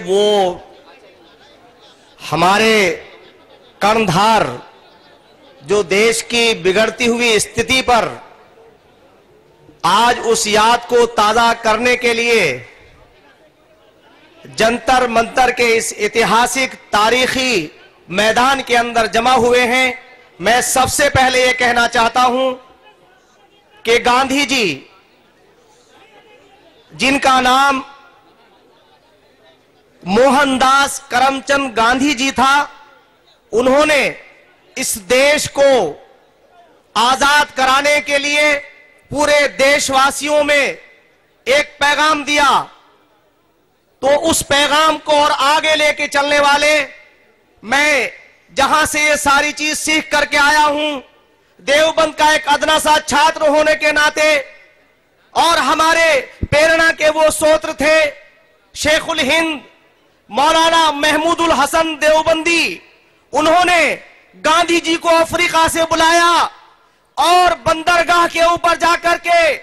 वो हमारे कर्णधार जो देश की बिगड़ती हुई स्थिति पर आज उस याद को ताजा करने के लिए जंतर मंतर के इस ऐतिहासिक तारीखी मैदान के अंदर जमा हुए हैं। मैं सबसे पहले ये कहना चाहता हूं कि गांधी जी, जिनका नाम मोहनदास करमचंद गांधी जी था, उन्होंने इस देश को आजाद कराने के लिए पूरे देशवासियों में एक पैगाम दिया। तो उस पैगाम को और आगे लेके चलने वाले, मैं जहां से ये सारी चीज सीख करके आया हूं, देवबंद का एक अदना सा छात्र होने के नाते, और हमारे प्रेरणा के वो स्रोत थे शेखुल हिंद मौलाना महमूदुल हसन देवबंदी। उन्होंने गांधी जी को अफ्रीका से बुलाया और बंदरगाह के ऊपर जाकर के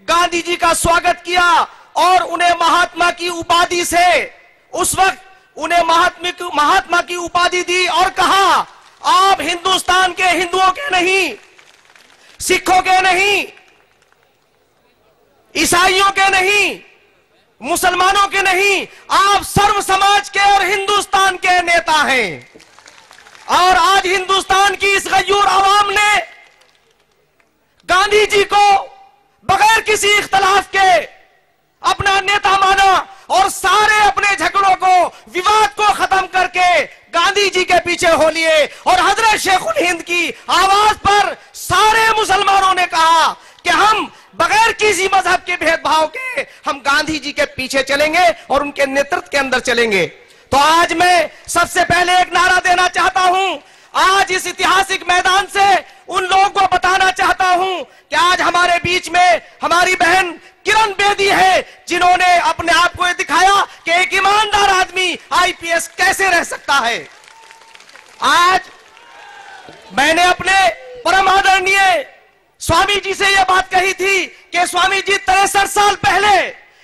गांधी जी का स्वागत किया और उन्हें महात्मा की उपाधि से, उस वक्त उन्हें महात्मा की उपाधि दी और कहा, आप हिंदुस्तान के हिंदुओं के नहीं, सिखों के नहीं, ईसाइयों के नहीं, मुसलमानों के नहीं, आप सर्व समाज के और हिंदुस्तान के नेता हैं। और आज हिंदुस्तान की इस गयूर आवाम ने गांधी जी को बगैर किसी इख्तलाफ के अपना नेता माना और सारे अपने झगड़ों को, विवाद को खत्म करके गांधी जी के पीछे हो लिए। और हजरत शेखुल हिंद की आवाज पर सारे मुसलमानों ने कहा कि हम बगैर किसी मजहब के भेदभाव के हम गांधी जी के पीछे चलेंगे और उनके नेतृत्व के अंदर चलेंगे। तो आज मैं सबसे पहले एक नारा देना चाहता हूं, आज इस ऐतिहासिक मैदान से उन लोगों को बताना चाहता हूं कि आज हमारे बीच में हमारी बहन किरण बेदी है, जिन्होंने अपने आप को दिखाया कि एक ईमानदार आदमी आईपीएस कैसे रह सकता है। आज मैंने अपने परम आदरणीय स्वामी जी से यह बात कही थी कि स्वामी जी 63 साल पहले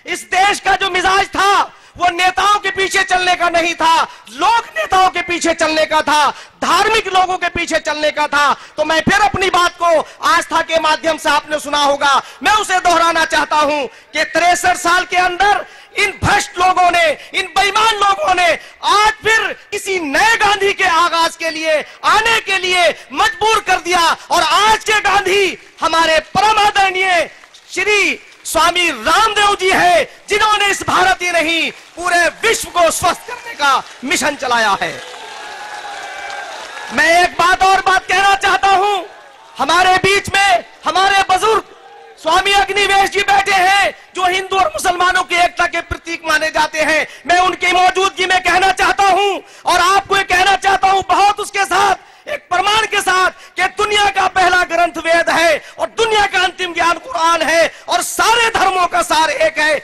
इस देश का जो मिजाज था वो नेताओं के पीछे चलने का नहीं था, लोक नेताओं के पीछे चलने का था, धार्मिक लोगों के पीछे चलने का था। तो मैं फिर अपनी बात को आस्था के माध्यम से आपने सुना होगा, मैं उसे दोहराना चाहता हूं कि 63 साल के अंदर इन भ्रष्ट लोगों ने, इन बेईमान लोगों ने आज फिर किसी नए गांधी के आगाज के लिए आने के लिए मजबूर कर दिया। और आज के गांधी हमारे परम आदरणीय श्री स्वामी रामदेव जी है, जिन्होंने इस भारत ही नहीं पूरे विश्व को स्वस्थ करने का मिशन चलाया है। मैं एक बात कहना चाहता हूं, हमारे बीच में हमारे बुजुर्ग स्वामी अग्निवेश जी बैठे हैं, जो हिंदू और मुसलमानों की एकता के प्रतीक माने जाते हैं। मैं उनकी मौजूदगी में कहना चाहता हूं और आपको ये कहना चाहता हूं बहुत उसके साथ, एक प्रमाण के साथ, कि दुनिया का पहला ग्रंथ वेद है और दुनिया का अंतिम ज्ञान कुरान है और सारे धर्मों का सार एक है।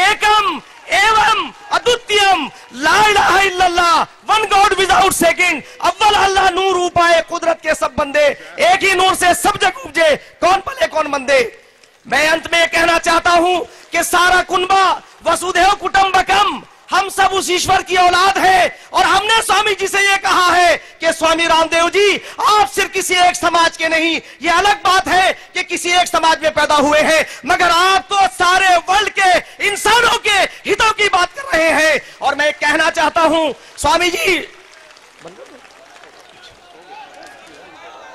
एकम एवं अद्वितीयम ला इलाहा इल्लल्लाह, वन गॉड विदाउट सेकंड, अव्वल अल्लाह नूर उपाय कुदरत के सब बंदे, एक ही नूर से सब जग उपजे, कौन पले कौन मंदे। मैं अंत में कहना चाहता हूं कि सारा कुनबा वसुधैव कुटुंबकम, हम सब उस ईश्वर की औलाद है। और हमने स्वामी जी से यह कहा है कि स्वामी रामदेव जी, आप सिर्फ किसी एक समाज के नहीं, ये अलग बात है कि किसी एक समाज में पैदा हुए हैं, मगर आप तो सारे वर्ल्ड के इंसानों के हितों की बात कर रहे हैं। और मैं कहना चाहता हूं स्वामी जी,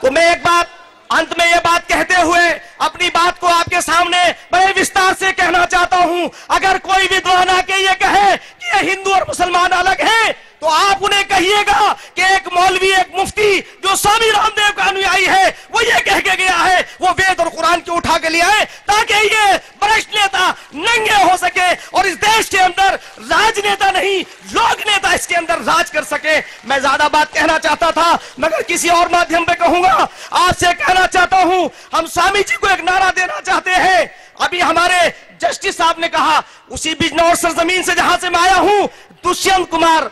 तो मैं एक बात अंत में यह बात कहते हुए अपनी बात को आपके सामने बड़े विस्तार से कहना चाहता हूं। अगर कोई विद्वान आके ये कहे कि ये हिंदू और मुसलमान अलग हैं, तो आप उन्हें कहिएगा कि एक मौलवी, एक मुफ्ती जो स्वामी रामदेव का अनुयायी है, वो ये कह के गया है, वो वेद और कुरान के उठा के ले आए ताकि ये भ्रष्ट नेता नंगे हो सके और इस देश के अंदर राजनेता नहीं, लोक नेता इसके अंदर राज कर सके। मैं ज्यादा बात कहना चाहता था, मगर किसी और माध्यम पे कहूंगा। आपसे कहना चाहता हूं, हम स्वामी जी को एक नारा देना चाहते हैं। अभी हमारे जस्टिस साहब ने कहा, उसी बिजनौर सरजमीन से जहां से मैं आया हूं, दुष्यंत कुमार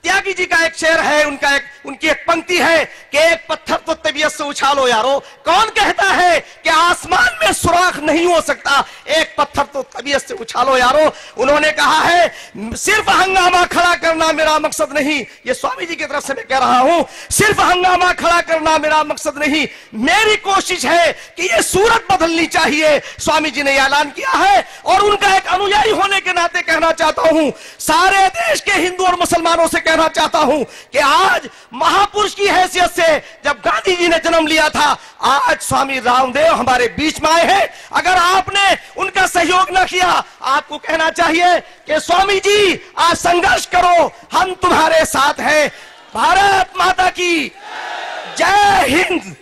त्यागी जी का एक शेर है, उनकी एक पंक्ति है कि एक पत्थर तो तबीयत से उछालो यारो। कौन कहता है कि आसमान में सुराख नहीं हो सकता, एक पत्थर तो तबीयत से उछालो यारो। उन्होंने कहा है, सिर्फ हंगामा खड़ा करने करना मेरा मकसद नहीं, ये स्वामी जी की तरफ से मैं कह रहा हूं। सिर्फ हंगामा खड़ा करना मेरा मकसद नहीं, मेरी कोशिश है कि ये सूरत बदलनी चाहिए। स्वामी जी ने ऐलान किया है और उनका एक अनुयायी होने के नाते कहना चाहता हूं, सारे देश के हिंदू और मुसलमानों से कहना चाहता हूं कि आज महापुरुष की हैसियत से जब गांधी जी ने जन्म लिया था, आज स्वामी रामदेव हमारे बीच में आए हैं। अगर आपने उनका सहयोग न किया, आपको कहना चाहिए कि स्वामी जी आज संघर्ष करो, हम तुम्हारे साथ हैं। भारत माता की जय हिंद।